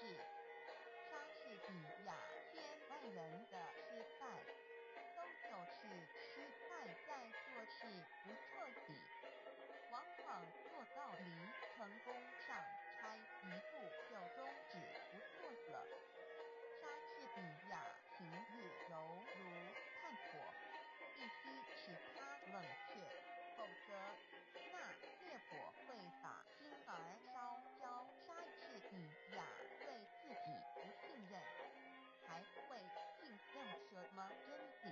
是莎士比亚圈外人的失败，终究是失败在做事不彻底，往往做道理成功上差一步就终止不做了。莎士比亚平日犹如炭火，必须使它冷却，否则那烈火会把心儿烧焦。莎士比亚对自己不信任，还会信任什么真理？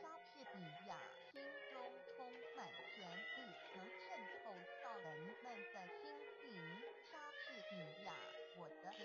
莎士比亚心中充满权力，能渗透到人们的心灵。莎士比亚，我的眼